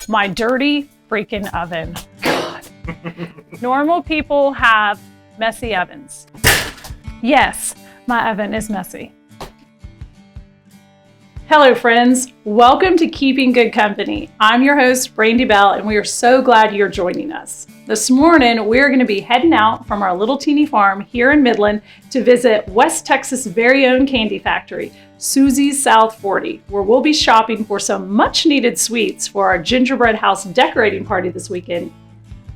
My dirty freaking oven. God. Normal people have messy ovens. Yes, my oven is messy. Hello friends, welcome to Keeping Good Company. I'm your host, Brandy Bell, and we are so glad you're joining us. This morning, we're going to be heading out from our little teeny farm here in Midland to visit West Texas' very own candy factory, Susie's South 40, where we'll be shopping for some much needed sweets for our gingerbread house decorating party this weekend.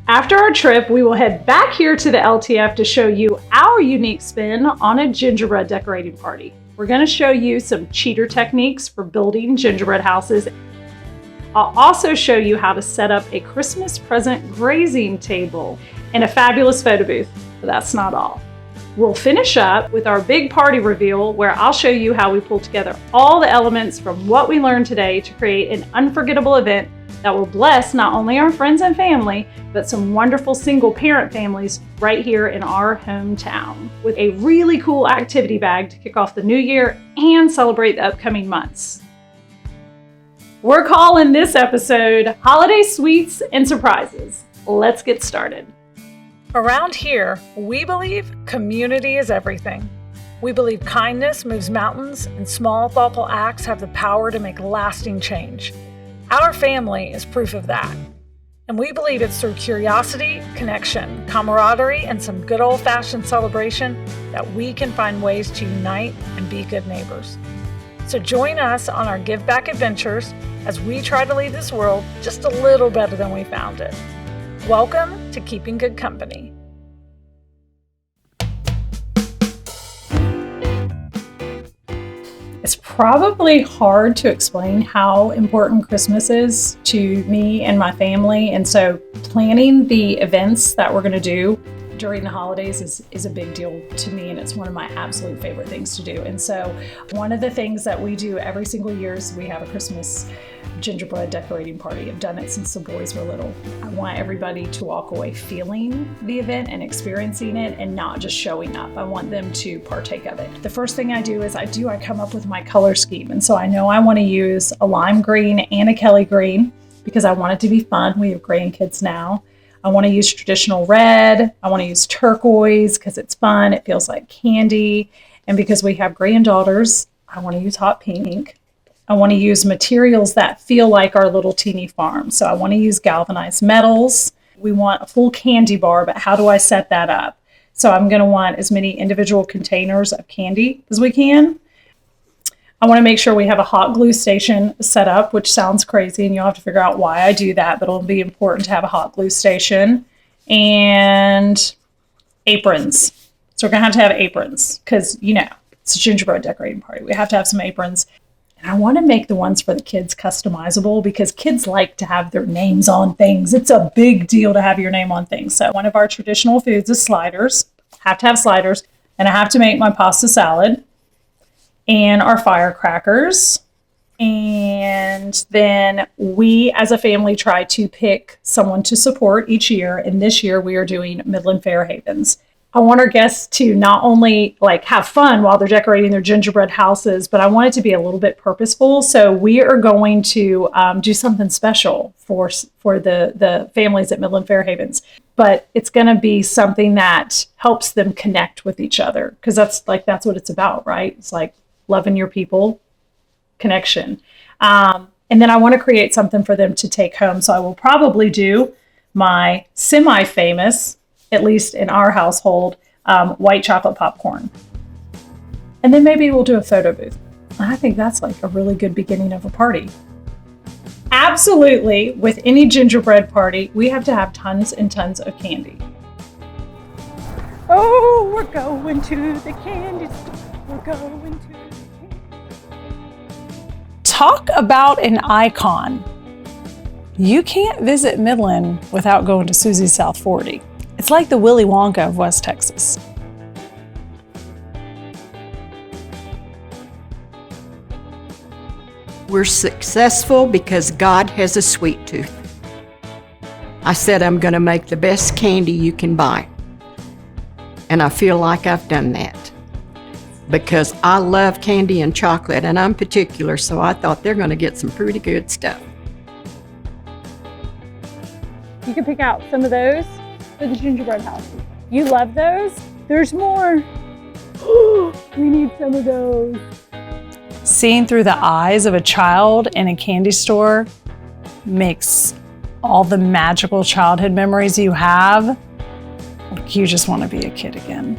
After our trip, we will head back here to the LTF to show you our unique spin on a gingerbread decorating party. We're going to show you some cheater techniques for building gingerbread houses. I'll also show you how to set up a Christmas present grazing table and a fabulous photo booth, but that's not all. We'll finish up with our big party reveal where I'll show you how we pull together all the elements from what we learned today to create an unforgettable event that will bless not only our friends and family, but some wonderful single parent families right here in our hometown with a really cool activity bag to kick off the new year and celebrate the upcoming months. We're calling this episode Holiday Sweets and Surprises. Let's get started. Around here, we believe community is everything. We believe kindness moves mountains and small, thoughtful acts have the power to make lasting change. Our family is proof of that. And we believe it's through curiosity, connection, camaraderie, and some good old-fashioned celebration that we can find ways to unite and be good neighbors. So join us on our give back adventures as we try to leave this world just a little better than we found it. Welcome to Keeping Good Company. It's probably hard to explain how important Christmas is to me and my family. And so planning the events that we're going to do during the holidays is a big deal to me, and it's one of my absolute favorite things to do. And so one of the things that we do every single year is we have a Christmas gingerbread decorating party. I've done it since the boys were little. I want everybody to walk away feeling the event and experiencing it and not just showing up. I want them to partake of it. The first thing I do is I come up with my color scheme. And so I know I want to use a lime green and a Kelly green because I want it to be fun. We have grandkids now. I want to use traditional red. I want to use turquoise because it's fun. It feels like candy. And because we have granddaughters, I want to use hot pink. I want to use materials that feel like our little teeny farm. So I want to use galvanized metals. We want a full candy bar, but how do I set that up? So I'm going to want as many individual containers of candy as we can. I want to make sure we have a hot glue station set up, which sounds crazy, and you'll have to figure out why I do that, but it'll be important to have a hot glue station. And aprons. So we're going to have aprons because, it's a gingerbread decorating party. We have to have some aprons. And I want to make the ones for the kids customizable because kids like to have their names on things. It's a big deal to have your name on things. So one of our traditional foods is sliders. Have to have sliders. And I have to make my pasta salad and our firecrackers. And then we as a family try to pick someone to support each year. And this year we are doing Midland Fair Havens. I want our guests to not only have fun while they're decorating their gingerbread houses, but I want it to be a little bit purposeful. So we are going to do something special for the families at Midland Fair Havens. But it's going to be something that helps them connect with each other because that's what it's about, right? It's like loving your people, connection. And then I want to create something for them to take home. So I will probably do my semi-famous, at least in our household, white chocolate popcorn. And then maybe we'll do a photo booth. I think that's a really good beginning of a party. Absolutely, with any gingerbread party, we have to have tons and tons of candy. Oh, we're going to the candy store. We're going to the candy. Talk about an icon. You can't visit Midland without going to Susie's South 40. It's like the Willy Wonka of West Texas. We're successful because God has a sweet tooth. I said I'm going to make the best candy you can buy. And I feel like I've done that. Because I love candy and chocolate, and I'm particular, so I thought they're going to get some pretty good stuff. You can pick out some of those for the gingerbread house. You love those? There's more. We need some of those. Seeing through the eyes of a child in a candy store makes all the magical childhood memories you have, like you just want to be a kid again.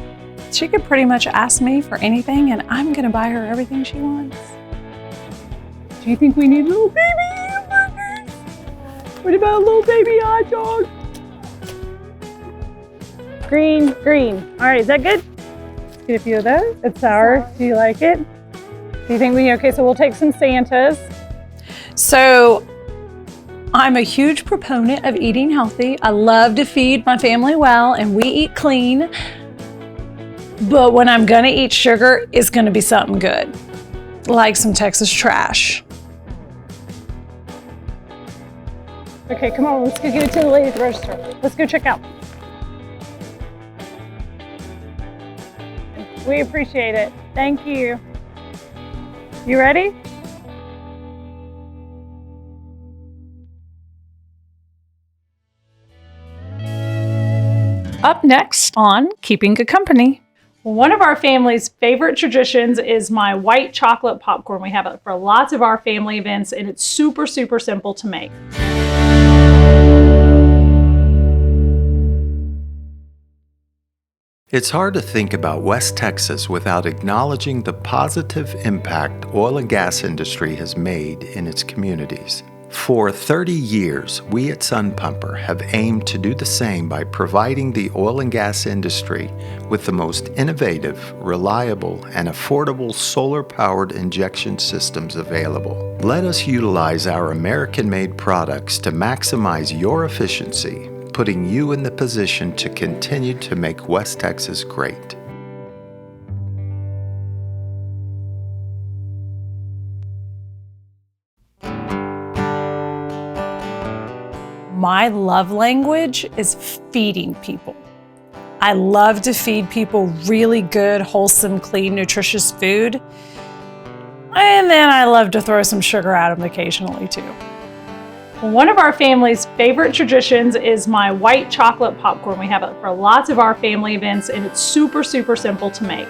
She could pretty much ask me for anything and I'm gonna buy her everything she wants. Do you think we need little baby hamburgers? What about a little baby hot dog? Green, green. All right, is that good? Let's get a few of those. It's sour. Do you like it? Do you think okay, so we'll take some Santas. So I'm a huge proponent of eating healthy. I love to feed my family well and we eat clean. But when I'm gonna eat sugar, it's gonna be something good, like some Texas trash. Okay, come on, let's go give it to the lady at the register. Let's go check out. We appreciate it. Thank you. You ready? Up next on Keeping Good Company. One of our family's favorite traditions is my white chocolate popcorn. We have it for lots of our family events and it's super, super simple to make. It's hard to think about West Texas without acknowledging the positive impact oil and gas industry has made in its communities. For 30 years, we at Sun Pumper have aimed to do the same by providing the oil and gas industry with the most innovative, reliable, and affordable solar-powered injection systems available. Let us utilize our American-made products to maximize your efficiency, putting you in the position to continue to make West Texas great. My love language is feeding people. I love to feed people really good, wholesome, clean, nutritious food. And then I love to throw some sugar at them occasionally too. One of our family's favorite traditions is my white chocolate popcorn. We have it for lots of our family events and it's super, super simple to make.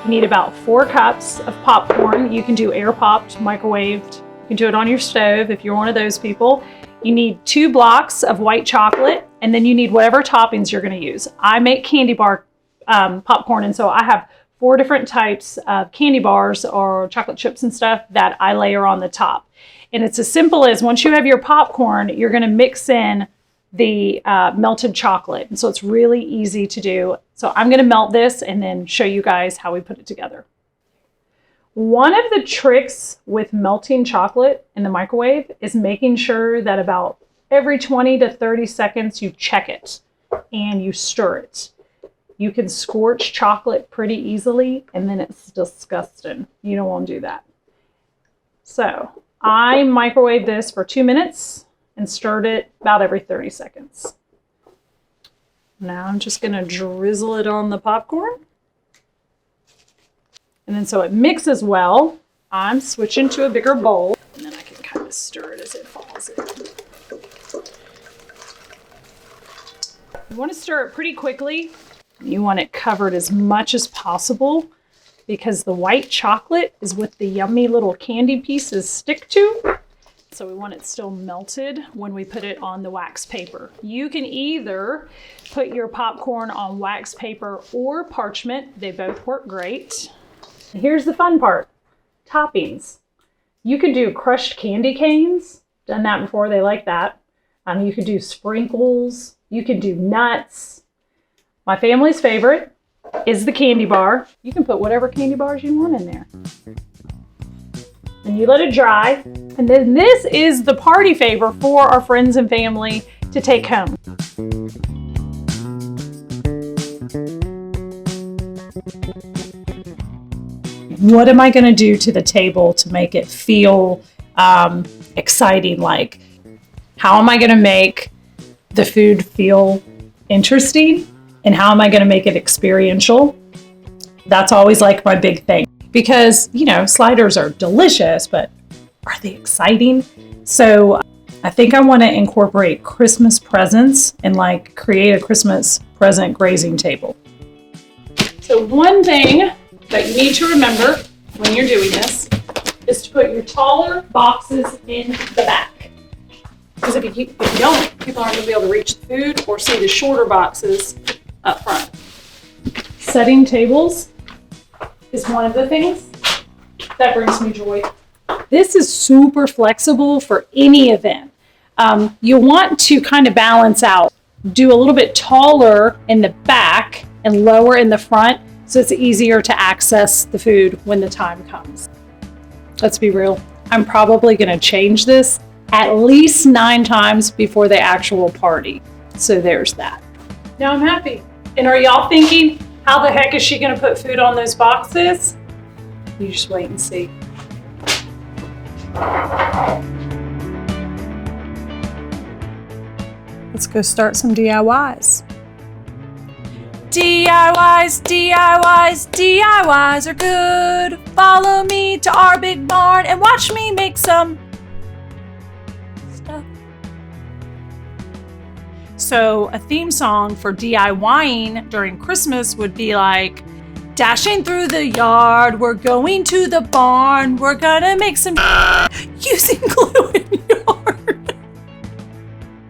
You need about 4 cups of popcorn. You can do air popped, microwaved. You can do it on your stove if you're one of those people. You need 2 blocks of white chocolate, and then you need whatever toppings you're gonna use. I make candy bar popcorn, and so I have 4 different types of candy bars or chocolate chips and stuff that I layer on the top. And it's as simple as once you have your popcorn, you're gonna mix in the melted chocolate. And so it's really easy to do. So I'm gonna melt this and then show you guys how we put it together. One of the tricks with melting chocolate in the microwave is making sure that about every 20 to 30 seconds you check it and you stir it. You can scorch chocolate pretty easily and then it's disgusting. You don't want to do that. So I microwaved this for 2 minutes and stirred it about every 30 seconds. Now I'm just going to drizzle it on the popcorn. And then so it mixes well, I'm switching to a bigger bowl and then I can kind of stir it as it falls in. You want to stir it pretty quickly. You want it covered as much as possible because the white chocolate is what the yummy little candy pieces stick to. So we want it still melted when we put it on the wax paper. You can either put your popcorn on wax paper or parchment. They both work great. Here's the fun part, toppings. You could do crushed candy canes, done that before, they like that. You could do sprinkles, you could do nuts. My family's favorite is the candy bar. You can put whatever candy bars you want in there. And you let it dry. And then this is the party favor for our friends and family to take home. What am I going to do to the table to make it feel exciting? Like, how am I going to make the food feel interesting? And how am I going to make it experiential? That's always like my big thing. Because, you know, sliders are delicious, but are they exciting? So I think I want to incorporate Christmas presents and like create a Christmas present grazing table. So one thing that you need to remember when you're doing this is to put your taller boxes in the back. Because if you don't, people aren't going to be able to reach the food or see the shorter boxes up front. Setting tables is one of the things that brings me joy. This is super flexible for any event. You'll want to kind of balance out, do a little bit taller in the back and lower in the front so it's easier to access the food when the time comes. Let's be real. I'm probably going to change this at least 9 times before the actual party. So there's that. Now I'm happy. And are y'all thinking, how the heck is she going to put food on those boxes? You just wait and see. Let's go start some DIYs. DIYs, DIYs, DIYs are good. Follow me to our big barn and watch me make some stuff. So a theme song for DIYing during Christmas would be like, dashing through the yard, we're going to the barn, we're gonna make some using glue in yard.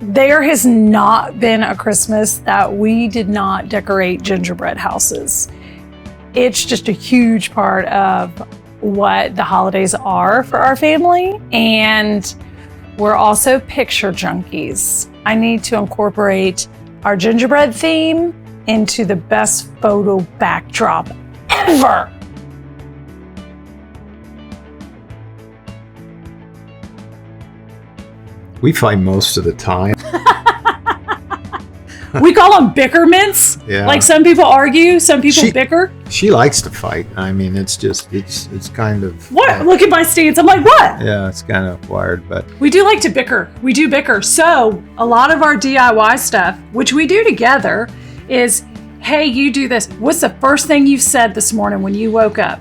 There has not been a Christmas that we did not decorate gingerbread houses. It's just a huge part of what the holidays are for our family. And we're also picture junkies. I need to incorporate our gingerbread theme into the best photo backdrop ever. We fight most of the time. We call them bickerments. Yeah. Like some people argue, some people bicker. She likes to fight. I mean, it's kind of... What? Look at my stance. I'm like, what? Yeah, it's kind of wired, but... We do like to bicker. We do bicker. So a lot of our DIY stuff, which we do together, is, hey, you do this. What's the first thing you said this morning when you woke up?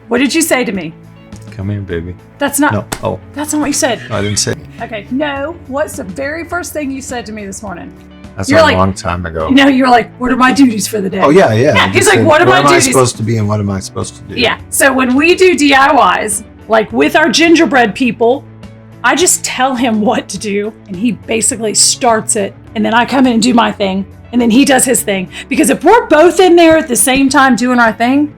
What did you say to me? Come here, baby. That's not... No. Oh. That's not what you said. I didn't say... Okay. No. What's the very first thing you said to me this morning? That's a long time ago. No, you're like, what are my duties for the day? Oh, yeah. Yeah, he's like, what are my duties? What am I supposed to be and what am I supposed to do? Yeah. So when we do DIYs, like with our gingerbread people, I just tell him what to do and he basically starts it. And then I come in and do my thing. And then he does his thing. Because if we're both in there at the same time doing our thing,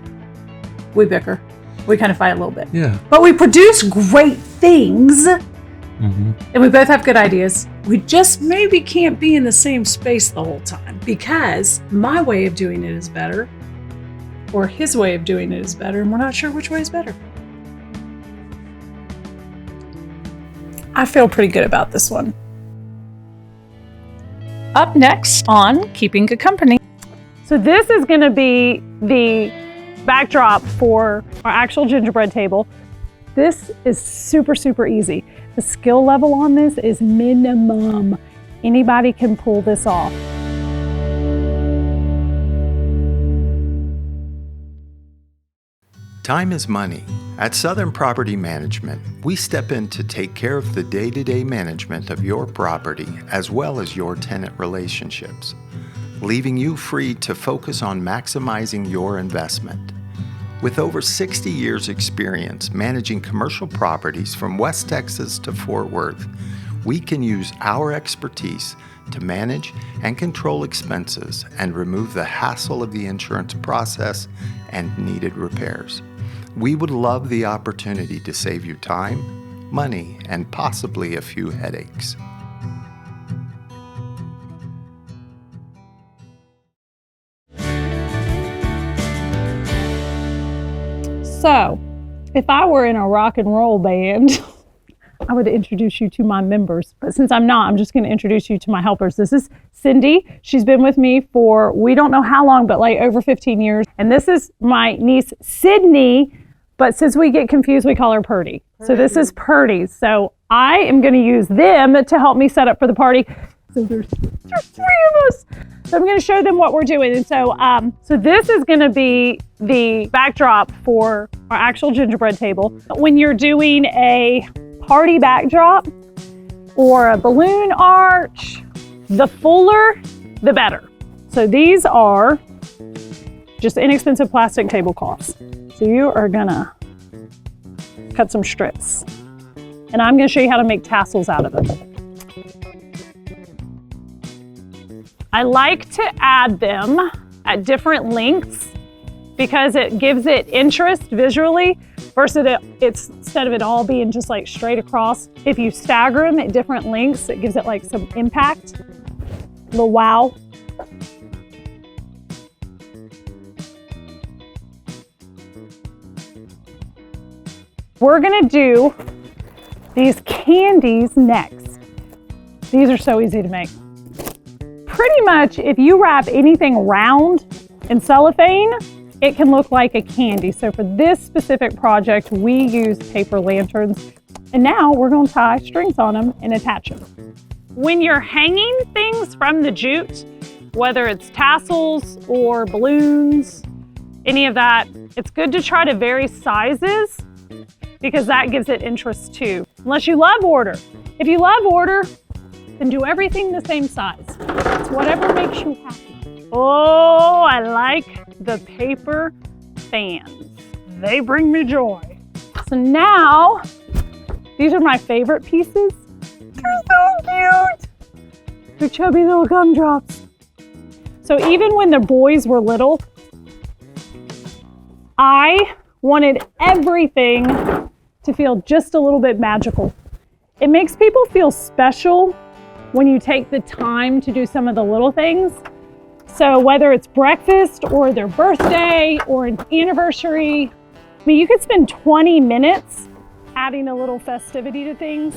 we bicker. We kind of fight a little bit. Yeah. But we produce great things. Mm-hmm. And we both have good ideas. We just maybe can't be in the same space the whole time because my way of doing it is better or his way of doing it is better and we're not sure which way is better. I feel pretty good about this one. Up next on Keeping Good Company. So this is going to be the backdrop for our actual gingerbread table. This is super, super easy. The skill level on this is minimum. Anybody can pull this off. Time is money. At Southern Property Management, we step in to take care of the day-to-day management of your property as well as your tenant relationships, leaving you free to focus on maximizing your investment. With over 60 years' experience managing commercial properties from West Texas to Fort Worth, we can use our expertise to manage and control expenses and remove the hassle of the insurance process and needed repairs. We would love the opportunity to save you time, money, and possibly a few headaches. So, if I were in a rock and roll band, I would introduce you to my members. But since I'm not, I'm just going to introduce you to my helpers. This is Cindy. She's been with me for, we don't know how long, but like over 15 years. And this is my niece, Sydney. But since we get confused, we call her Purdy. So this is Purdy. So I am going to use them to help me set up for the party. So there's 3 of us. So I'm going to show them what we're doing. And so this is going to be the backdrop for our actual gingerbread table. When you're doing a party backdrop, or a balloon arch. The fuller, the better. So these are just inexpensive plastic tablecloths. So you are gonna cut some strips. And I'm gonna show you how to make tassels out of them. I like to add them at different lengths because it gives it interest visually versus instead of it all being just like straight across. If you stagger them at different lengths, it gives it like some impact, a little wow. We're gonna do these candies next. These are so easy to make. Pretty much if you wrap anything round in cellophane, it can look like a candy. So for this specific project, we use paper lanterns. And now we're gonna tie strings on them and attach them. When you're hanging things from the jute, whether it's tassels or balloons, any of that, it's good to try to vary sizes because that gives it interest too. Unless you love order. If you love order, then do everything the same size. It's whatever makes you happy. Oh, I like the paper fans. They bring me joy. So now, these are my favorite pieces. They're so cute. They're chubby little gumdrops. So even when the boys were little, I wanted everything to feel just a little bit magical. It makes people feel special when you take the time to do some of the little things. So whether it's breakfast or their birthday or an anniversary, I mean, you could spend 20 minutes adding a little festivity to things,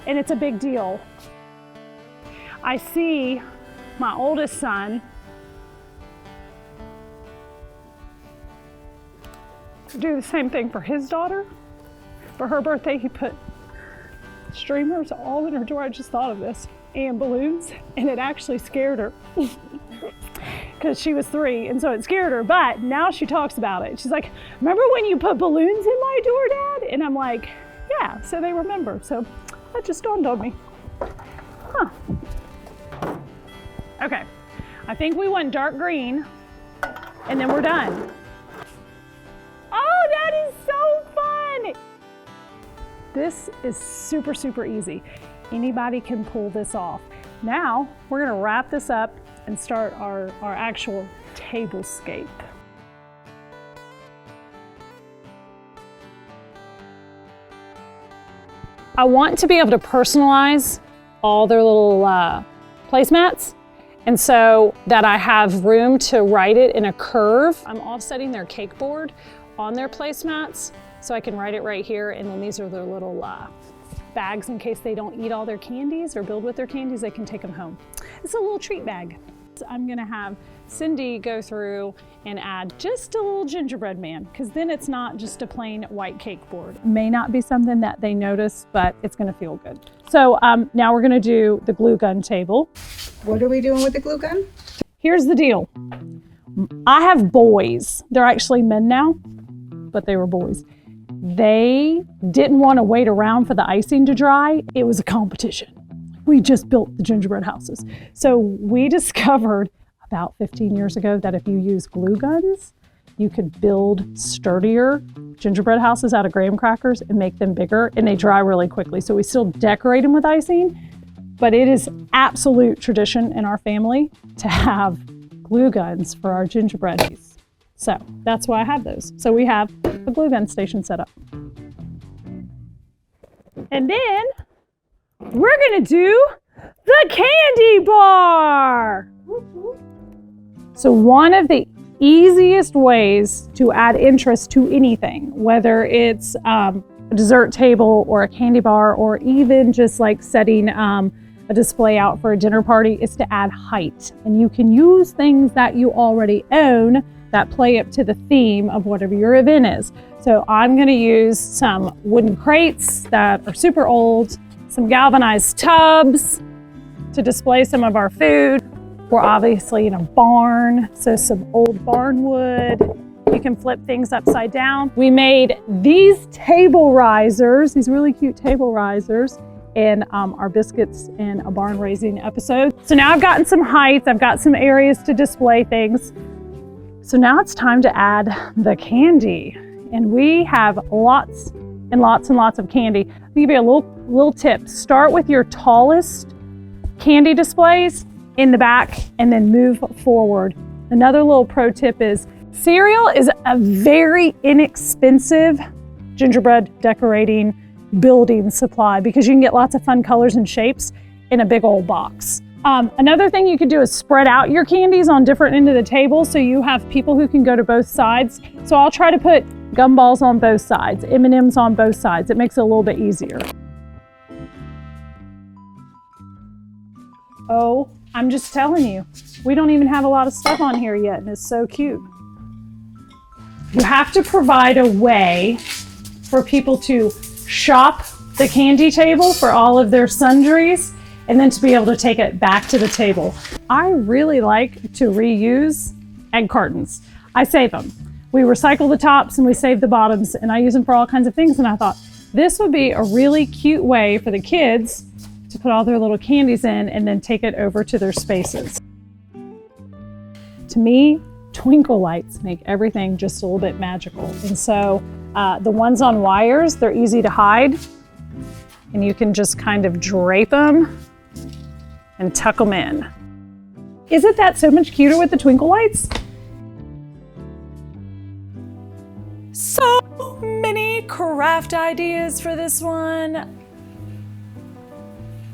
and it's a big deal. I see my oldest son do the same thing for his daughter. For her birthday, he put streamers all in her door. I just thought of this, and balloons, and it actually scared her because she was 3, and so it scared her. But now she talks about it. She's like, "Remember when you put balloons in my door, Dad?" And I'm like, "Yeah." So they remember. So that just dawned on me. Huh. Okay, I think we went dark green, and then we're done. Oh, that is so fun! This is super, super easy. Anybody can pull this off. Now, we're gonna wrap this up and start our actual tablescape. I want to be able to personalize all their little placemats, and so that I have room to write it in a curve. I'm offsetting their cake board on their placemats, so I can write it right here, and then these are their little bags in case they don't eat all their candies or build with their candies, they can take them home. It's a little treat bag. So I'm gonna have Cindy go through and add just a little gingerbread man, because then it's not just a plain white cake board. May not be something that they notice, but it's gonna feel good. So now we're gonna do the glue gun table. What are we doing with the glue gun? Here's the deal. I have boys. They're actually men now, but they were boys. They didn't want to wait around for the icing to dry. It was a competition. We just built the gingerbread houses. So we discovered about 15 years ago that if you use glue guns, you could build sturdier gingerbread houses out of graham crackers and make them bigger, and they dry really quickly. So we still decorate them with icing, but it is absolute tradition in our family to have glue guns for our gingerbread. So that's why I have those. So we have a glue gun station set up. And then we're gonna do the candy bar. So one of the easiest ways to add interest to anything, whether it's a dessert table or a candy bar, or even just like setting a display out for a dinner party, is to add height. And you can use things that you already own that play up to the theme of whatever your event is. So I'm gonna use some wooden crates that are super old, some galvanized tubs to display some of our food. We're obviously in a barn, so some old barn wood. You can flip things upside down. We made these table risers, these really cute table risers, in our biscuits in a barn raising episode. So now I've gotten some height, I've got some areas to display things. So now it's time to add the candy. And we have lots and lots and lots of candy. I'll give you a little tip. Start with your tallest candy displays in the back and then move forward. Another little pro tip is cereal is a very inexpensive gingerbread decorating building supply because you can get lots of fun colors and shapes in a big old box. Another thing you could do is spread out your candies on different ends of the table so you have people who can go to both sides. So I'll try to put gumballs on both sides, M&Ms on both sides. It makes it a little bit easier. Oh, I'm just telling you, we don't even have a lot of stuff on here yet, and it's so cute. You have to provide a way for people to shop the candy table for all of their sundries and then to be able to take it back to the table. I really like to reuse egg cartons. I save them. We recycle the tops and we save the bottoms, and I use them for all kinds of things. And I thought this would be a really cute way for the kids to put all their little candies in and then take it over to their spaces. To me, twinkle lights make everything just a little bit magical. And so the ones on wires, they're easy to hide, and you can just kind of drape them and tuck them in. Isn't that so much cuter with the twinkle lights? So many craft ideas for this one.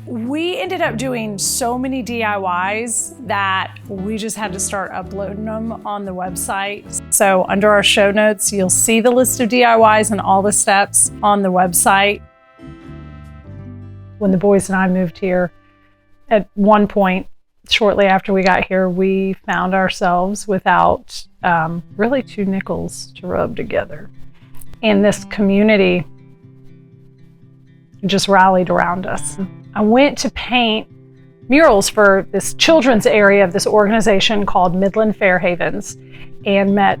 We ended up doing so many DIYs that we just had to start uploading them on the website. So under our show notes, you'll see the list of DIYs and all the steps on the website. When the boys and I moved here, at one point, shortly after we got here, we found ourselves without really 2 nickels to rub together. And this community just rallied around us. I went to paint murals for this children's area of this organization called Midland Fairhavens and met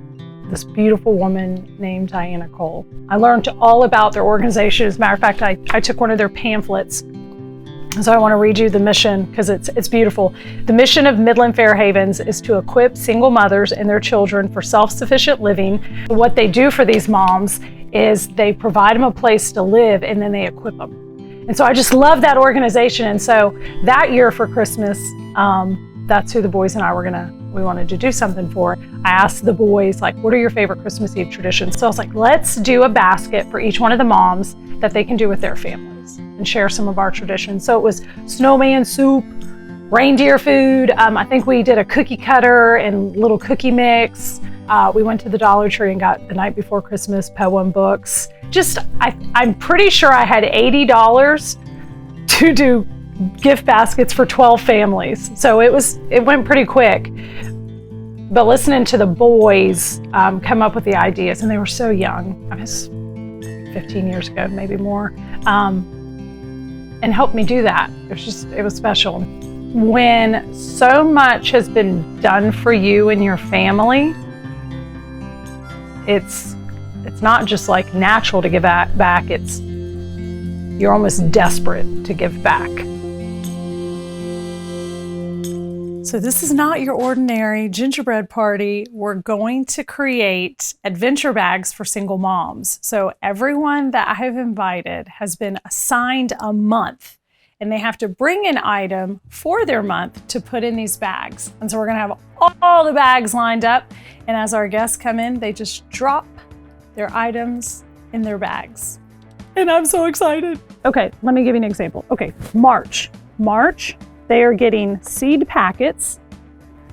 this beautiful woman named Diana Cole. I learned all about their organization. As a matter of fact, I took one of their pamphlets. So I want to read you the mission because it's beautiful. The mission of Midland Fairhavens is to equip single mothers and their children for self-sufficient living. What they do for these moms is they provide them a place to live and then they equip them. And so I just love that organization. And so that year for Christmas, that's who the boys and I we wanted to do something for. I asked the boys, like, what are your favorite Christmas Eve traditions? So I was like, let's do a basket for each one of the moms that they can do with their families and share some of our traditions. So it was snowman soup, reindeer food. I think we did a cookie cutter and little cookie mix. We went to the Dollar Tree and got the Night Before Christmas poem books. I'm pretty sure I had $80 to do gift baskets for 12 families. So it went pretty quick. But listening to the boys come up with the ideas, and they were so young. I was 15 years ago, maybe more, and helped me do that. It was special. When so much has been done for you and your family, it's not just like natural to give back, you're almost desperate to give back. So this is not your ordinary gingerbread party. We're going to create adventure bags for single moms. So everyone that I have invited has been assigned a month, and they have to bring an item for their month to put in these bags. And so we're gonna have all the bags lined up, and as our guests come in, they just drop their items in their bags. And I'm so excited. Okay, let me give you an example. Okay, March, they are getting seed packets,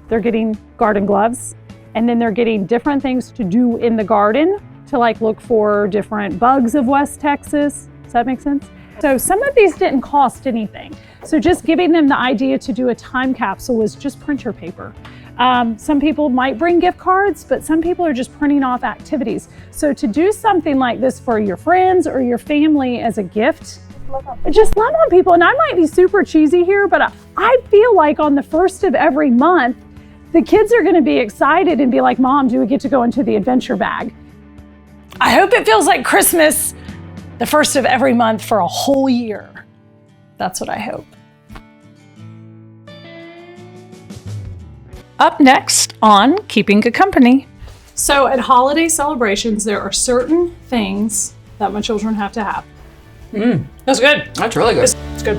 they're getting garden gloves, and then they're getting different things to do in the garden to like look for different bugs of West Texas. Does that make sense? So some of these didn't cost anything. So just giving them the idea to do a time capsule was just printer paper. Some people might bring gift cards, but some people are just printing off activities. So to do something like this for your friends or your family as a gift, just love on people. And I might be super cheesy here, but I feel like on the first of every month, the kids are gonna be excited and be like, Mom, do we get to go into the adventure bag? I hope it feels like Christmas the first of every month for a whole year. That's what I hope. Up next on Keeping Good Company. So at holiday celebrations, there are certain things that my children have to have. That's good. That's really good. It's good.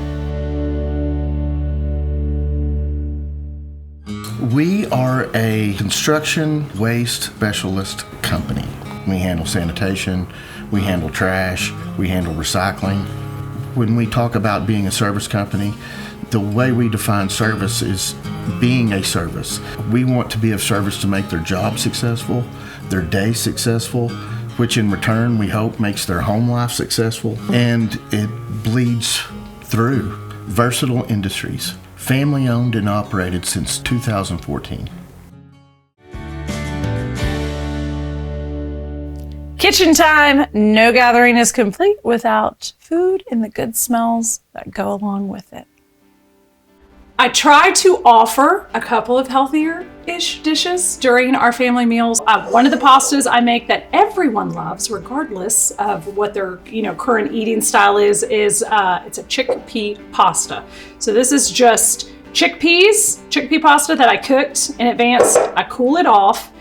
We are a construction waste specialist company. We handle sanitation, we handle trash, we handle recycling. When we talk about being a service company, the way we define service is being a service. We want to be of service to make their job successful, their day successful, which in return we hope makes their home life successful, and it bleeds through. Versatile Industries, family owned and operated since 2014. Kitchen time. No gathering is complete without food and the good smells that go along with it. I try to offer a couple of healthier-ish dishes during our family meals. One of the pastas I make that everyone loves, regardless of what their current eating style is it's a chickpea pasta. So this is just chickpea pasta that I cooked in advance. I cool it off.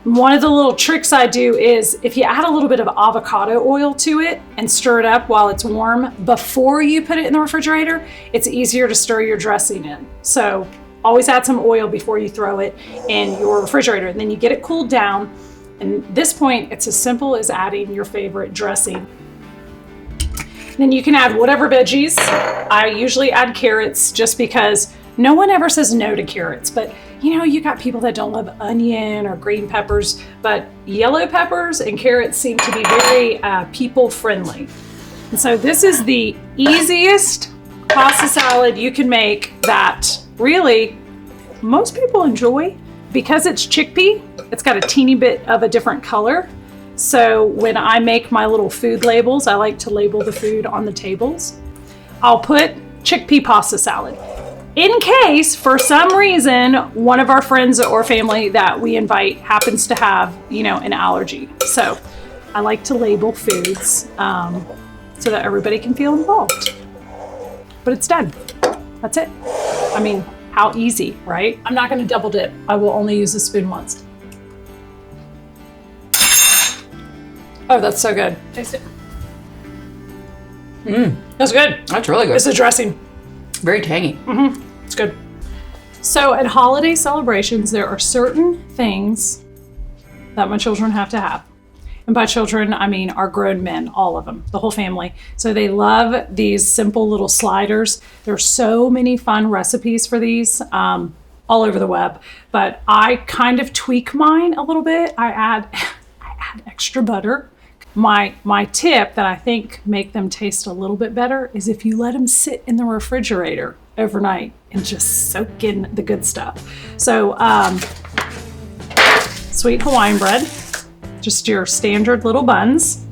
One of the little tricks I do is if you add a little bit of avocado oil to it and stir it up while it's warm before you put it in the refrigerator, it's easier to stir your dressing in. So always add some oil before you throw it in your refrigerator, and then you get it cooled down. And at this point, it's as simple as adding your favorite dressing. Then you can add whatever veggies. I usually add carrots just because no one ever says no to carrots, but you got people that don't love onion or green peppers, but yellow peppers and carrots seem to be very people friendly. And so this is the easiest pasta salad you can make that really most people enjoy. Because it's chickpea, it's got a teeny bit of a different color. So when I make my little food labels, I like to label the food on the tables. I'll put chickpea pasta salad. In case, for some reason, one of our friends or family that we invite happens to have, an allergy. So I like to label foods so that everybody can feel involved. But it's done. That's it. I mean, how easy, right? I'm not going to double dip. I will only use the spoon once. Oh, that's so good. Taste it. That's good. That's really good. It's the dressing. Very tangy. It's good. So at holiday celebrations, there are certain things that my children have to have. And by children, I mean our grown men, all of them, the whole family. So they love these simple little sliders. There's so many fun recipes for these all over the web, but I kind of tweak mine a little bit. I add extra butter. My tip that I think make them taste a little bit better is if you let them sit in the refrigerator overnight and just soak in the good stuff. So sweet Hawaiian bread, just your standard little buns.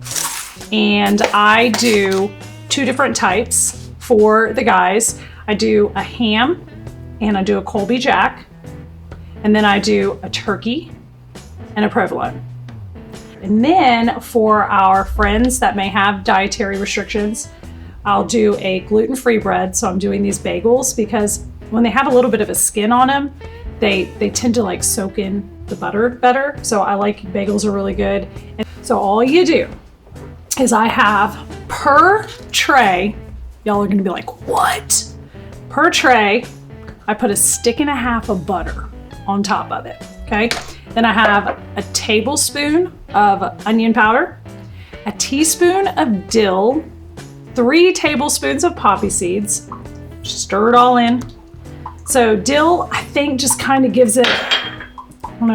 And I do 2 different types for the guys. I do a ham and I do a Colby Jack. And then I do a turkey and a provolone. And then for our friends that may have dietary restrictions, I'll do a gluten-free bread. So I'm doing these bagels because when they have a little bit of a skin on them, they tend to like soak in the butter better. So I like bagels are really good. And so all you do is I have per tray, y'all are gonna be like, what? Per tray, I put a stick and a half of butter on top of it, okay? Then I have a tablespoon of onion powder, a teaspoon of dill, 3 tablespoons of poppy seeds, stir it all in. So dill, I think just kind of gives it,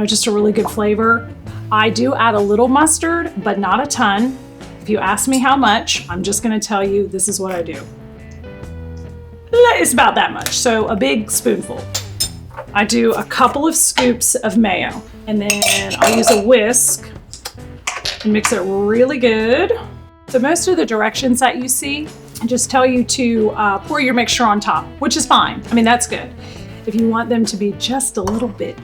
just a really good flavor. I do add a little mustard, but not a ton. If you ask me how much, I'm just gonna tell you this is what I do. It's about that much, so a big spoonful. I do a couple of scoops of mayo, and then I'll use a whisk and mix it really good. So most of the directions that you see just tell you to pour your mixture on top, which is fine. I mean, that's good. If you want them to be just a little bit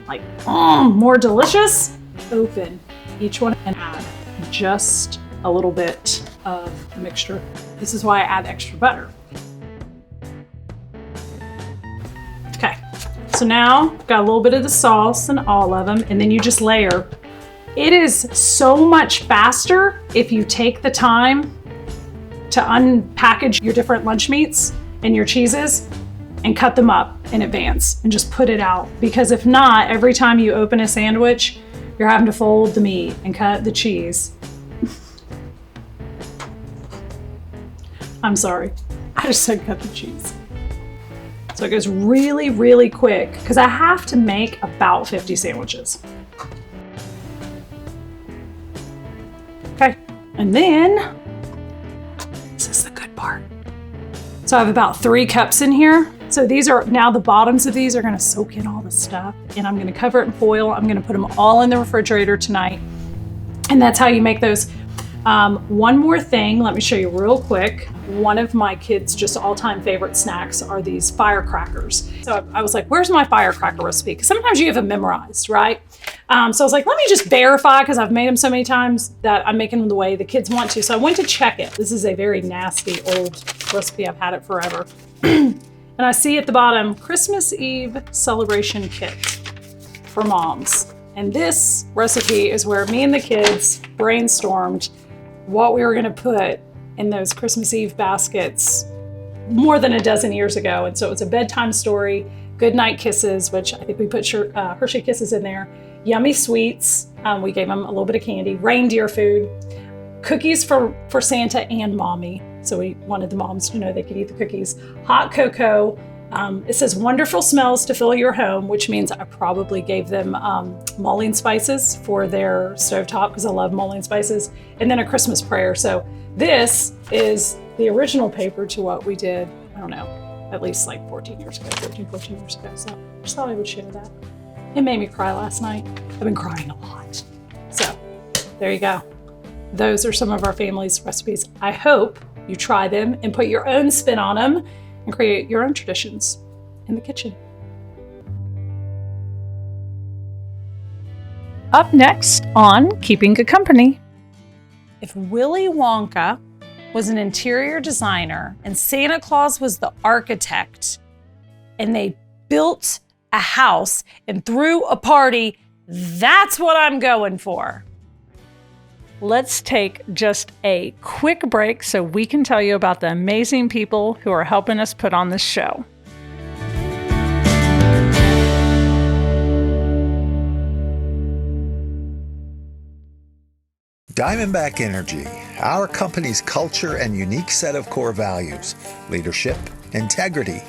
more delicious, open each one and add just a little bit of the mixture. This is why I add extra butter. So now, got a little bit of the sauce in all of them, and then you just layer. It is so much faster if you take the time to unpackage your different lunch meats and your cheeses and cut them up in advance and just put it out. Because if not, every time you open a sandwich, you're having to fold the meat and cut the cheese. I'm sorry, I just said cut the cheese. So it goes really, really quick because I have to make about 50 sandwiches. Okay, and then, this is the good part. So I have about 3 cups in here. So these are, now the bottoms of these are gonna soak in all the stuff, and I'm gonna cover it in foil. I'm gonna put them all in the refrigerator tonight. And that's how you make those. One more thing, let me show you real quick. One of my kids' just all-time favorite snacks are these firecrackers. So I was like, where's my firecracker recipe? Because sometimes you have them memorized, right? So I was like, let me just verify, because I've made them so many times that I'm making them the way the kids want to. So I went to check it. This is a very nasty old recipe. I've had it forever. And I see at the bottom, Christmas Eve celebration kit for moms. And this recipe is where me and the kids brainstormed what we were gonna put in those Christmas Eve baskets more than a dozen years ago. And so it's a bedtime story, goodnight kisses, which I think we put Hershey Kisses in there, yummy sweets, we gave them a little bit of candy, reindeer food, cookies for Santa and mommy. So we wanted the moms to know they could eat the cookies, hot cocoa. It says wonderful smells to fill your home, which means I probably gave them mullein spices for their stovetop because I love mullein spices, and then a Christmas prayer. So this is the original paper to what we did, I don't know, at least like 14 years ago. So I just thought I would share that. It made me cry last night. I've been crying a lot. So there you go. Those are some of our family's recipes. I hope you try them and put your own spin on them and create your own traditions in the kitchen. Up next on Keeping Good Company. If Willy Wonka was an interior designer and Santa Claus was the architect, and they built a house and threw a party, that's what I'm going for. Let's take just a quick break so we can tell you about the amazing people who are helping us put on this show. Diamondback Energy, our company's culture and unique set of core values: leadership, integrity,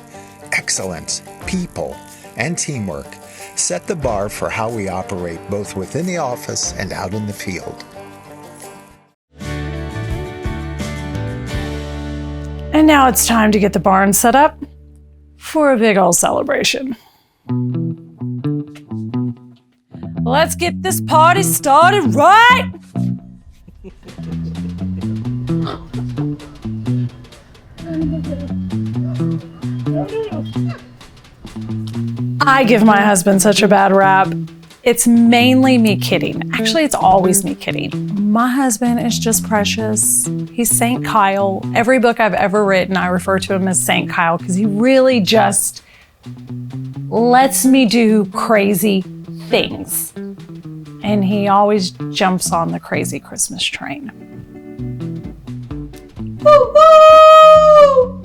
excellence, people, and teamwork, set the bar for how we operate both within the office and out in the field. And now it's time to get the barn set up for a big old celebration. Let's get this party started right. I give my husband such a bad rap. It's mainly me kidding. Actually, it's always me kidding. My husband is just precious. He's Saint Kyle. Every book I've ever written, I refer to him as Saint Kyle because he really just lets me do crazy things. And he always jumps on the crazy Christmas train. Woo-hoo!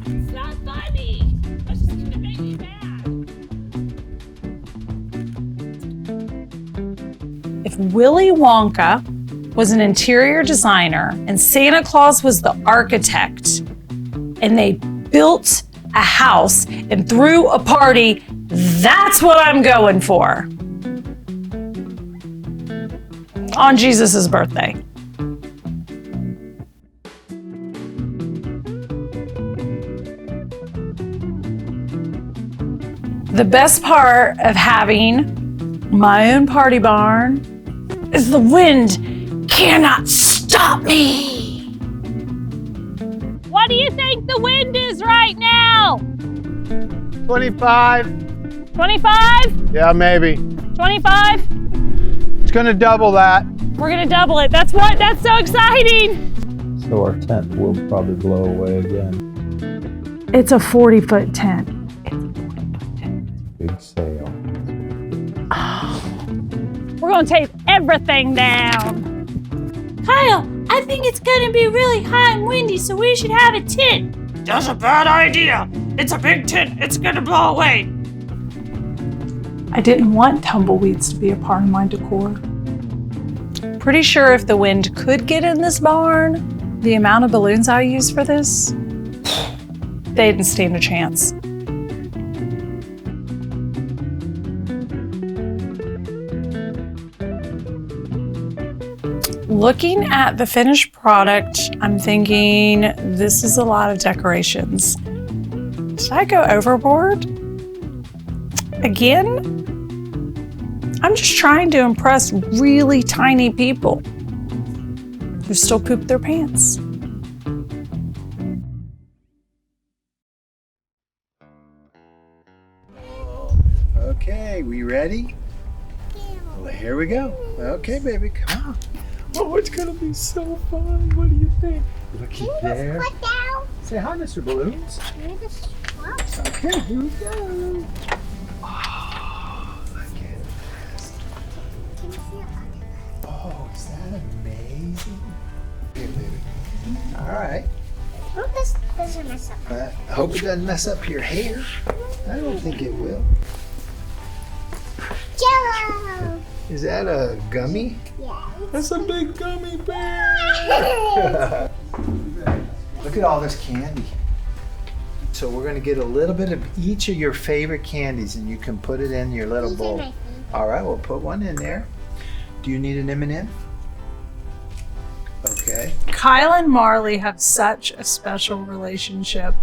It's not funny. That's just gonna make me mad. If Willy Wonka was an interior designer and Santa Claus was the architect, and they built a house and threw a party, that's what I'm going for. On Jesus' birthday. The best part of having my own party barn is the wind cannot stop me. What do you think the wind is right now? 25. 25? Yeah, maybe. 25? It's gonna double that. We're gonna double it. That's so exciting. So our tent will probably blow away again. It's a 40-foot tent. Big sail. We're gonna tape everything down. Kyle, I think it's gonna be really hot and windy, so we should have a tent. That's a bad idea. It's a big tent. It's gonna blow away. I didn't want tumbleweeds to be a part of my decor. Pretty sure if the wind could get in this barn, the amount of balloons I used for this, they didn't stand a chance. Looking at the finished product, I'm thinking this is a lot of decorations. Did I go overboard? Again? I'm just trying to impress really tiny people who still poop their pants. Okay, we ready? Well, here we go. Okay, baby, come on. Oh, it's gonna be so fun. What do you think? Looky there. Say hi, Mr. Balloons. Okay, here we go. Oh, look at this. Oh, is that amazing? Here, baby. All right. I hope this doesn't mess up. I hope it doesn't mess up your hair. I don't think it will. Jello! Is that a gummy? Yeah. That's a big gummy bear. Look at all this candy. So we're going to get a little bit of each of your favorite candies, and you can put it in your little bowl. All right, we'll put one in there. Do you need an M&M? Okay. Kyle and Marley have such a special relationship.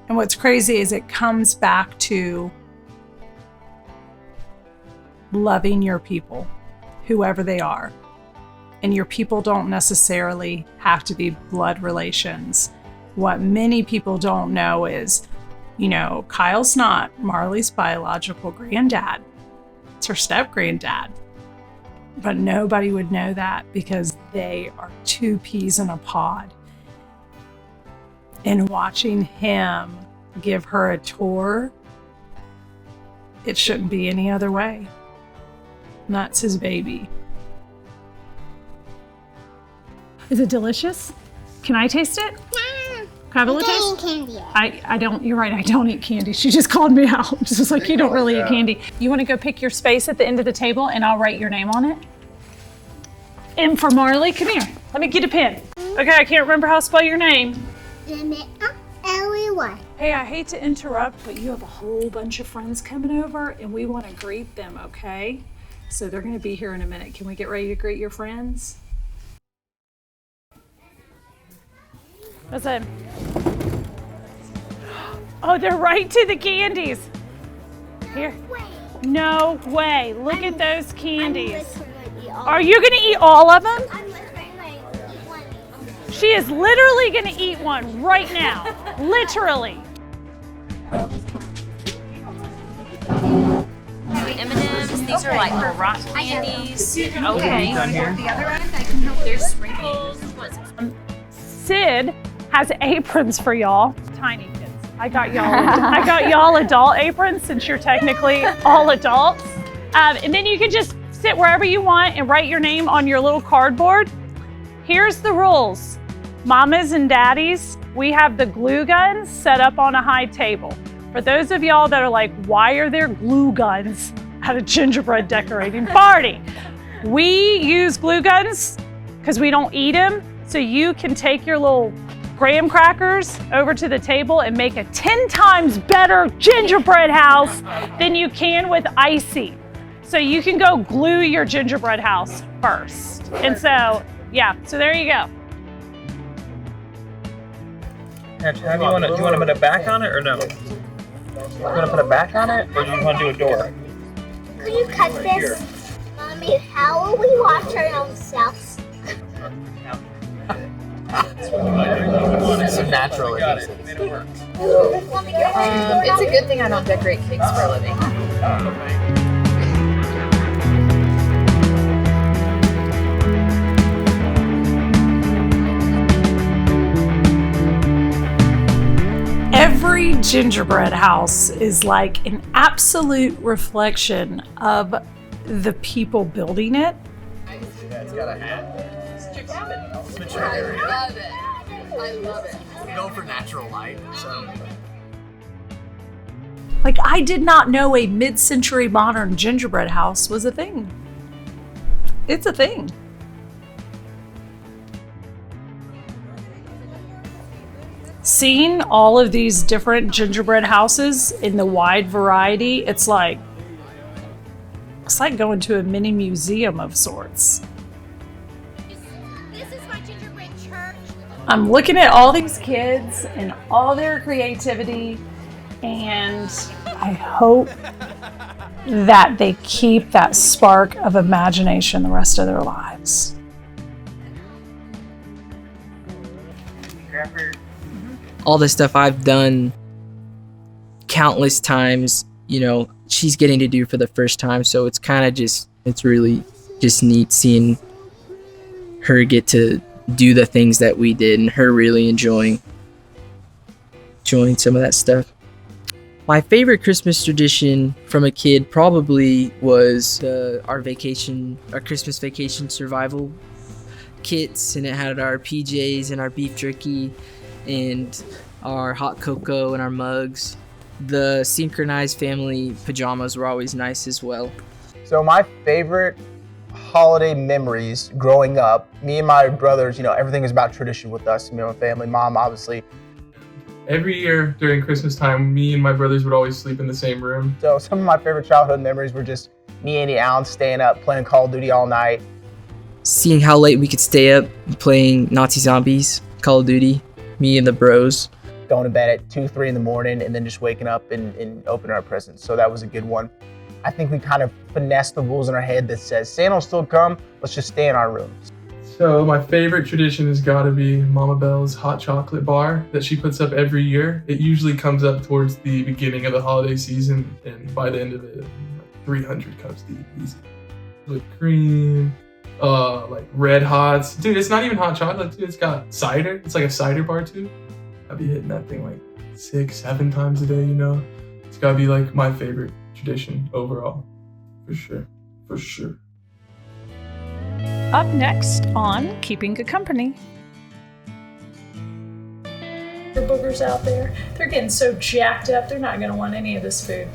And what's crazy is it comes back to loving your people, whoever they are. And your people don't necessarily have to be blood relations. What many people don't know is, Kyle's not Marley's biological granddad. It's her step-granddad. But nobody would know that because they are two peas in a pod. And watching him give her a tour, it shouldn't be any other way. And that's his baby. Is it delicious? Can I taste it? Nah. Can I have a little taste? Candy. I don't, you're right, I don't eat candy. She just called me out. She was like, you don't really eat candy. You want to go pick your space at the end of the table and I'll write your name on it? M for Marley, come here. Let me get a pen. Okay, I can't remember how to spell your name. M-A-L-E-Y. Hey, I hate to interrupt, but you have a whole bunch of friends coming over and we want to greet them, okay? So they're going to be here in a minute. Can we get ready to greet your friends? Listen. Oh, they're right to the candies. Here. No way. Look at those candies. Are you going to eat all of them? She is literally going to eat one right now. Literally. M&M's, these are like rock candies. Okay. There's sprinkles. Sid has aprons for y'all. Tiny kids. I got y'all adult aprons since you're technically all adults. And then you can just sit wherever you want and write your name on your little cardboard. Here's the rules. Mamas and daddies, we have the glue guns set up on a high table. For those of y'all that are like, why are there glue guns at a gingerbread decorating party? We use glue guns because we don't eat them. So you can take your little graham crackers over to the table and make a 10 times better gingerbread house than you can with icing. So you can go glue your gingerbread house first. And so, yeah, so there you go. How do you want to put a back on it or no? You want to put a back on it or do you want to do a door? Could you cut this? Mommy, how will we wash our own selves? Some natural adhesives. It's a good thing I don't decorate cakes for a living. Every gingerbread house is like an absolute reflection of the people building it. Yeah, it's got a hat. It's Chick Cabin. I love it. I love it. We go for natural light, so. Like, I did not know a mid-century modern gingerbread house was a thing. It's a thing. Seeing all of these different gingerbread houses in the wide variety, it's like going to a mini museum of sorts. This is my gingerbread church. I'm looking at all these kids and all their creativity, and I hope that they keep that spark of imagination the rest of their lives. All the stuff I've done countless times, you know, she's getting to do for the first time. So it's kind of it's really just neat seeing her get to do the things that we did and her really enjoying some of that stuff. My favorite Christmas tradition from a kid probably was our Christmas vacation survival kits, and it had our PJs and our beef jerky and our hot cocoa and our mugs. The synchronized family pajamas were always nice as well. So my favorite holiday memories growing up, me and my brothers, you know, everything is about tradition with us, my family, mom, obviously. Every year during Christmas time, me and my brothers would always sleep in the same room. So some of my favorite childhood memories were just me and Alan staying up, playing Call of Duty all night. Seeing how late we could stay up playing Nazi Zombies, Call of Duty, me and the bros. Going to bed at 2, 3 in the morning and then just waking up and opening our presents. So that was a good one. I think we kind of finessed the rules in our head that says Santa will still come, let's just stay in our rooms. So my favorite tradition has got to be Mama Belle's hot chocolate bar that she puts up every year. It usually comes up towards the beginning of the holiday season, and by the end of it, 300 cups deep, easy. With cream, like red hots. Dude, it's not even hot chocolate, dude. It's got cider. It's like a cider bar too. I'd be hitting that thing like 6, 7 times a day, you know? It's gotta be like my favorite tradition overall. For sure. Up next on Keeping Good Company. The boogers out there, they're getting so jacked up, they're not gonna want any of this food.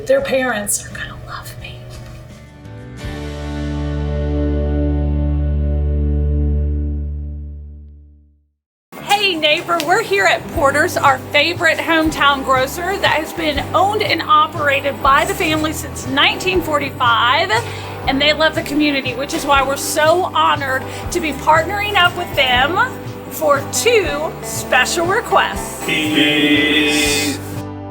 Their parents are gonna love me. Hey neighbor, we're here at Porter's, our favorite hometown grocer that has been owned and operated by the family since 1945, and they love the community, which is why we're so honored to be partnering up with them for 2 special requests.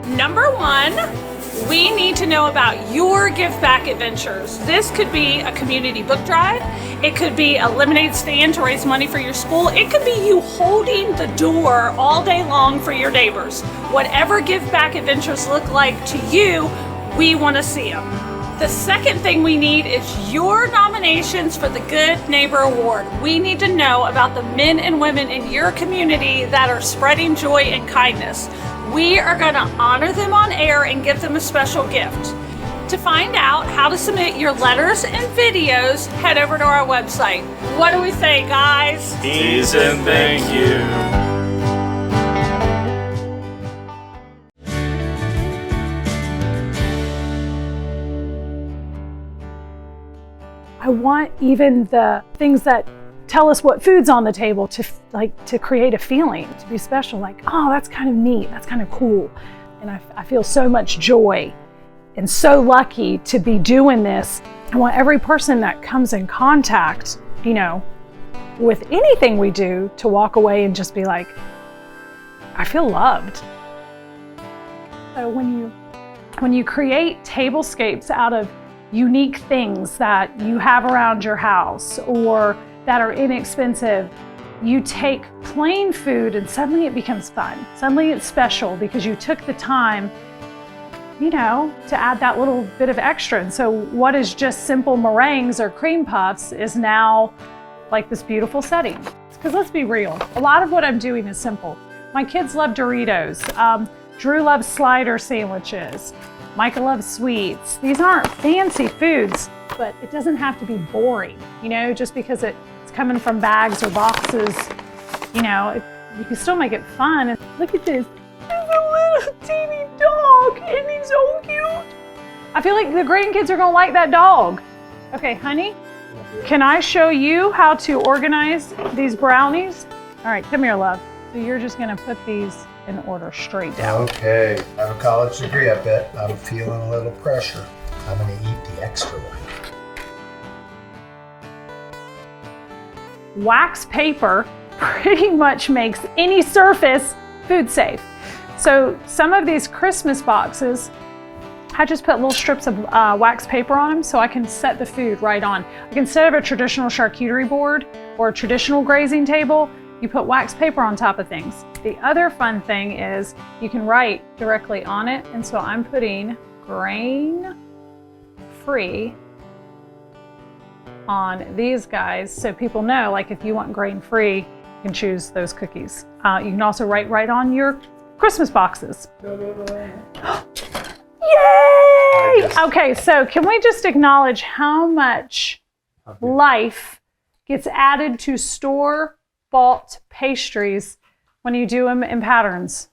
Number 1, we need to know about your give back adventures. This could be a community book drive. It could be a lemonade stand to raise money for your school. It could be you holding the door all day long for your neighbors. Whatever give back adventures look like to you, we want to see them. The second thing we need is your nominations for the Good Neighbor Award. We need to know about the men and women in your community that are spreading joy and kindness. We are going to honor them on air and give them a special gift. To find out how to submit your letters and videos, head over to our website. What do we say, guys? Please and thank you. I want even the things that tell us what food's on the table to create a feeling, to be special, like, oh, that's kind of neat, that's kind of cool. And I feel so much joy and so lucky to be doing this. I want every person that comes in contact, you know, with anything we do to walk away and just be like, I feel loved. So when you create tablescapes out of unique things that you have around your house or that are inexpensive, you take plain food and suddenly it becomes fun. Suddenly it's special because you took the time, you know, to add that little bit of extra. And so what is just simple meringues or cream puffs is now like this beautiful setting. Because let's be real, a lot of what I'm doing is simple, My kids love Doritos. Drew loves slider sandwiches. Micah loves sweets. These aren't fancy foods, but it doesn't have to be boring, you know, just because it's coming from bags or boxes, you know, you can still make it fun. And look at this. There's a little teeny dog. Isn't he so cute? I feel like the grandkids are gonna like that dog. Okay, honey, can I show you how to organize these brownies? All right, come here, love. So you're just gonna put these in order straight down. Okay, I have a college degree, I bet. I'm feeling a little pressure. I'm gonna eat the extra one. Wax paper pretty much makes any surface food safe. So some of these Christmas boxes, I just put little strips of wax paper on them so I can set the food right on. Like instead of a traditional charcuterie board or a traditional grazing table, you put wax paper on top of things. The other fun thing is you can write directly on it, and so I'm putting grain-free on these guys so people know, like if you want grain-free, you can choose those cookies. You can also write right on your Christmas boxes. Yay! Okay, so can we just acknowledge how much life gets added to store-bought pastries when you do them in patterns?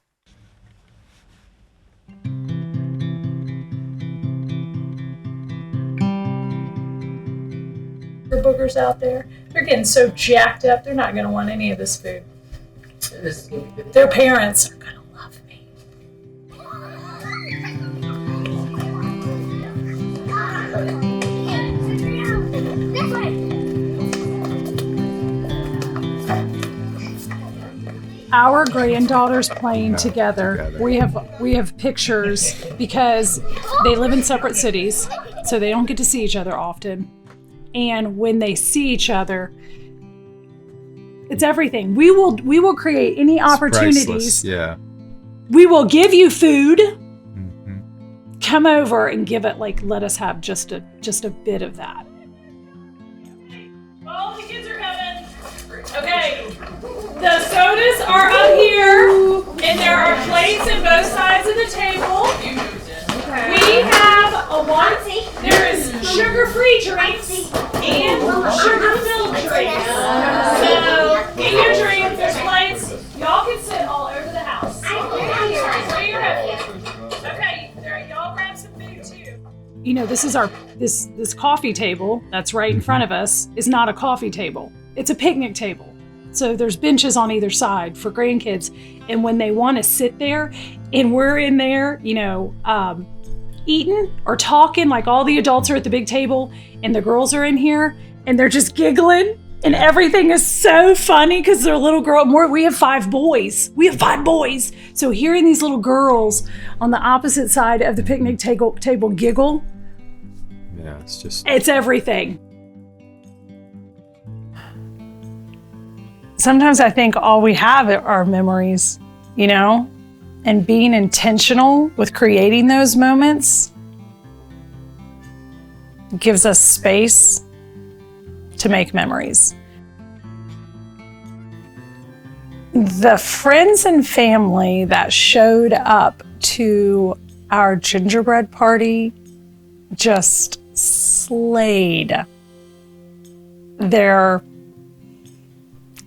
The boogers out there, they're getting so jacked up, they're not gonna want any of this food. Their parents are gonna love me. Our granddaughters playing together. We have pictures because they live in separate cities, so they don't get to see each other often. And when they see each other, it's everything. We will create any opportunities. Yeah. We will give you food. Mm-hmm. Come over and give it, like, let us have just a bit of that. All the kids are coming. Okay. The sodas are up here, and there are plates on both sides of the table. We have there is sugar-free drinks and sugar-filled drinks. So get your drinks, there's plates. Y'all can sit all over the house. Where you're at. Okay, y'all grab some food too. You know, this is this coffee table that's right in front of us is not a coffee table. It's a picnic table. So there's benches on either side for grandkids. And when they want to sit there and we're in there, you know, eating or talking, like all the adults are at the big table and the girls are in here and they're just giggling and everything is so funny because they're little girl. We have 5 boys. So hearing these little girls on the opposite side of the picnic table giggle. Yeah, it's everything. Sometimes I think all we have are memories, you know, and being intentional with creating those moments gives us space to make memories. The friends and family that showed up to our gingerbread party just slayed their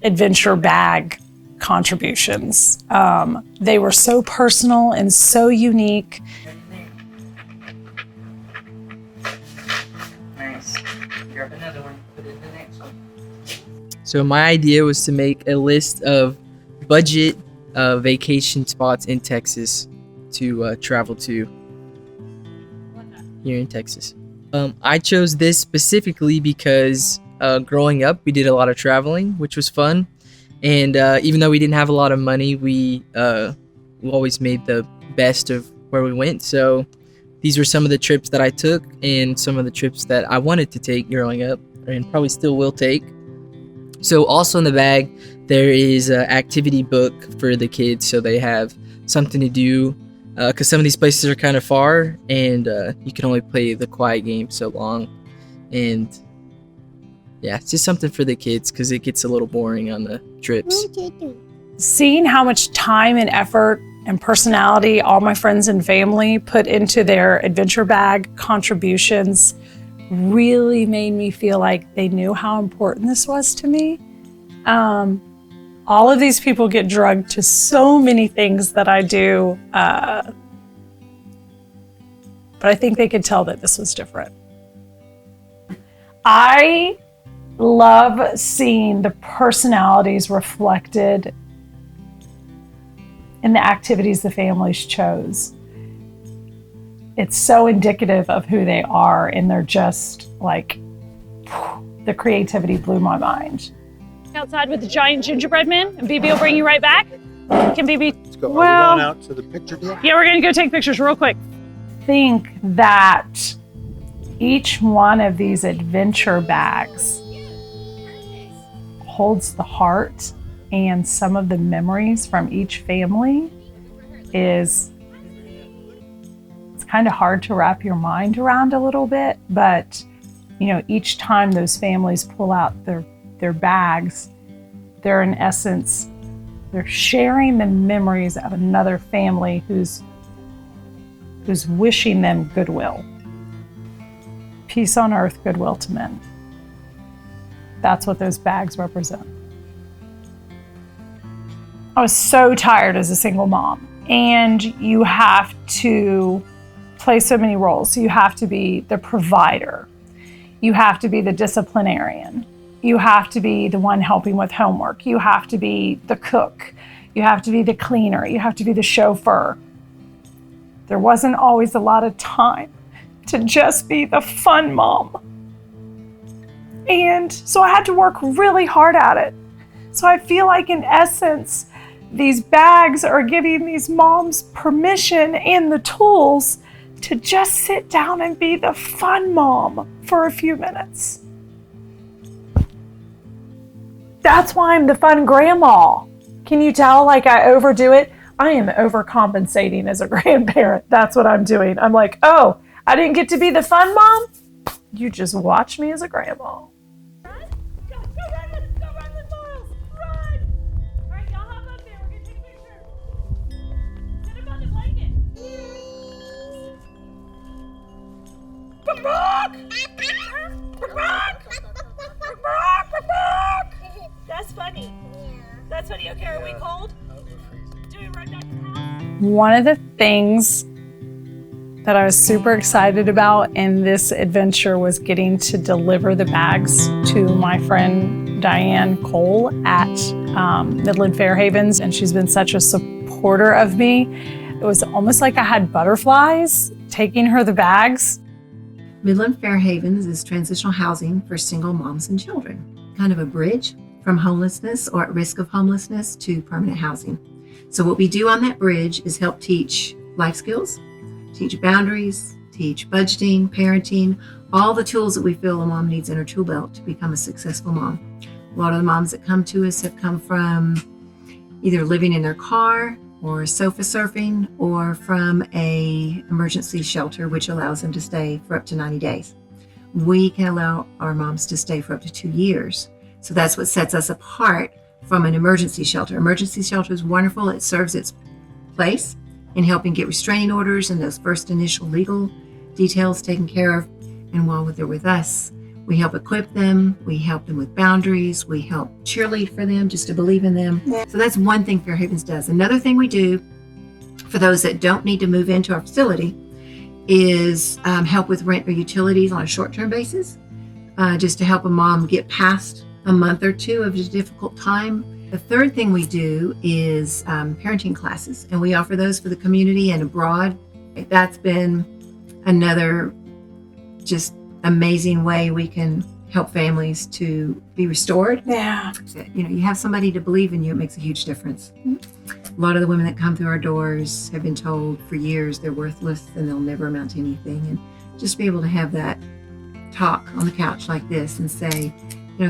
adventure bag contributions. They were so personal and so unique. Nice. Grab another one, put it in the next one. So my idea was to make a list of budget vacation spots in Texas to travel to here in Texas. I chose this specifically because growing up, we did a lot of traveling, which was fun. And even though we didn't have a lot of money, we always made the best of where we went. So these were some of the trips that I took and some of the trips that I wanted to take growing up and probably still will take. So also in the bag, there is an activity book for the kids so they have something to do because some of these places are kind of far and you can only play the quiet game so long. And yeah, it's just something for the kids because it gets a little boring on the trips. seeing how much time and effort and personality all my friends and family put into their adventure bag contributions really made me feel like they knew how important this was to me. All of these people get drugged to so many things that I do, but I think they could tell that this was different. I love seeing the personalities reflected in the activities the families chose. It's so indicative of who they are, and they're just like, the creativity blew my mind. Outside with the giant gingerbread man, and BB will bring you right back. Can BB? Let's go. Are we going out to the picture deal? Yeah, we're gonna go take pictures real quick. Think that each one of these adventure bags holds the heart and some of the memories from each family. It's kind of hard to wrap your mind around a little bit, but each time those families pull out their bags, they're in essence, they're sharing the memories of another family who's wishing them goodwill. Peace on earth, goodwill to men. That's what those bags represent. I was so tired as a single mom, and you have to play so many roles. So you have to be the provider. You have to be the disciplinarian. You have to be the one helping with homework. You have to be the cook. You have to be the cleaner. You have to be the chauffeur. There wasn't always a lot of time to just be the fun mom. And so I had to work really hard at it. So I feel like in essence, these bags are giving these moms permission and the tools to just sit down and be the fun mom for a few minutes. That's why I'm the fun grandma. Can you tell, like, I overdo it? I am overcompensating as a grandparent. That's what I'm doing. I'm like, oh, I didn't get to be the fun mom? You just watch me as a grandma. That's funny. That's funny. Okay, are we cold? Do we run down your house? One of the things that I was super excited about in this adventure was getting to deliver the bags to my friend Diane Cole at Midland Fairhavens, and she's been such a supporter of me. It was almost like I had butterflies taking her the bags. Midland Fairhavens is transitional housing for single moms and children, kind of a bridge from homelessness or at risk of homelessness to permanent housing. So what we do on that bridge is help teach life skills, teach boundaries, teach budgeting, parenting, all the tools that we feel a mom needs in her tool belt to become a successful mom. A lot of the moms that come to us have come from either living in their car or sofa surfing, or from a emergency shelter, which allows them to stay for up to 90 days. We can allow our moms to stay for up to 2 years. So that's what sets us apart from an emergency shelter. Emergency shelter is wonderful. It serves its place in helping get restraining orders and those first initial legal details taken care of. And while they're with us, we help equip them, we help them with boundaries, we help cheerlead for them, just to believe in them. So that's one thing Fairhavens does. Another thing we do for those that don't need to move into our facility is help with rent or utilities on a short-term basis, just to help a mom get past a month or two of a difficult time. The third thing we do is parenting classes, and we offer those for the community and abroad. That's been another just amazing way we can help families to be restored. Yeah. You have somebody to believe in you, it makes a huge difference. A lot of the women that come through our doors have been told for years they're worthless and they'll never amount to anything. And just be able to have that talk on the couch like this and say,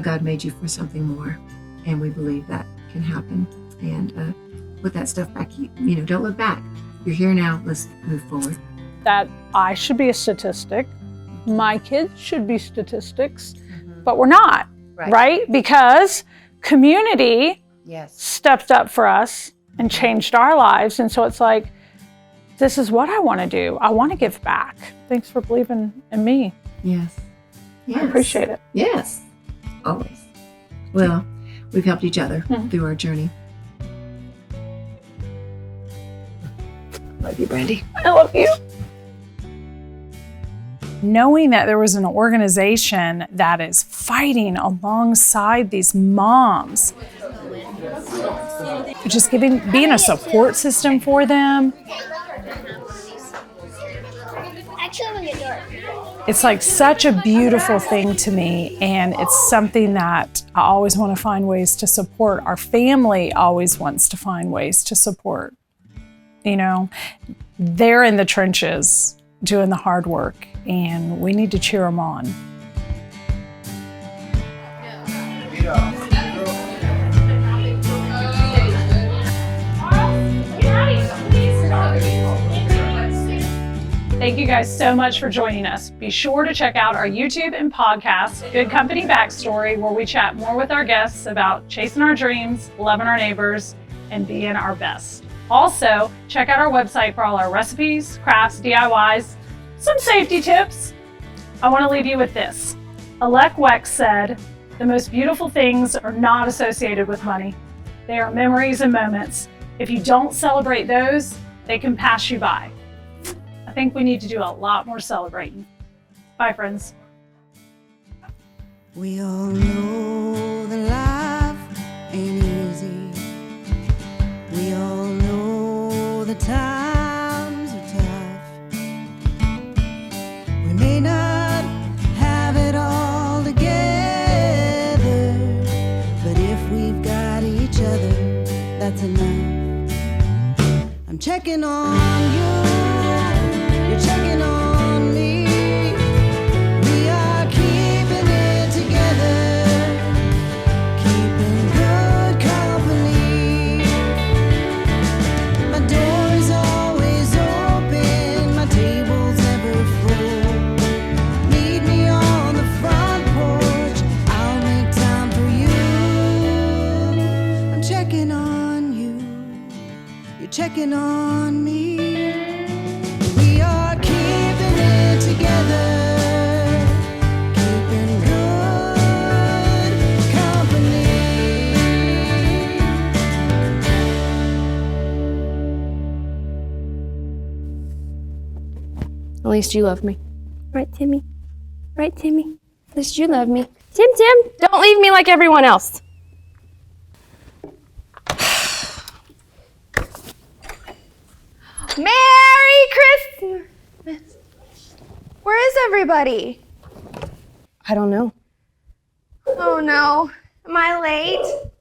God made you for something more. And we believe that can happen. And put that stuff back, don't look back. You're here now, let's move forward. That I should be a statistic. My kids should be statistics, but we're not, right? Because community stepped up for us and changed our lives. And so it's like, this is what I want to do. I want to give back. Thanks for believing in me. Yes. I appreciate it. Yes, always. Well, we've helped each other through our journey. Love you, Brandy. I love you. Knowing that there was an organization that is fighting alongside these moms, just being a support system for them. It's like such a beautiful thing to me, and it's something that I always want to find ways to support. Our family always wants to find ways to support. You know, they're in the trenches doing the hard work, and we need to cheer them on. Thank you guys so much for joining us. Be sure to check out our YouTube and podcast, Good Company Backstory, where we chat more with our guests about chasing our dreams, loving our neighbors, and being our best. Also, check out our website for all our recipes, crafts, DIYs, some safety tips. I want to leave you with this. Alec Weck said, "The most beautiful things are not associated with money. They are memories and moments. If you don't celebrate those, they can pass you by." I think we need to do a lot more celebrating. Bye, friends. We all know that life ain't easy. We all know the times are tough. We may not have it all together, but if we've got each other, that's enough. I'm checking on you. You're checking on me. We are keeping it together, keeping good company. My door is always open, my table's never full. Meet me on the front porch, I'll make time for you. I'm checking on you, you're checking on me. At least you love me. Right, Timmy? Right, Timmy? At least you love me. Tim, don't leave me like everyone else. Merry Christmas! Where is everybody? I don't know. Oh no. Am I late?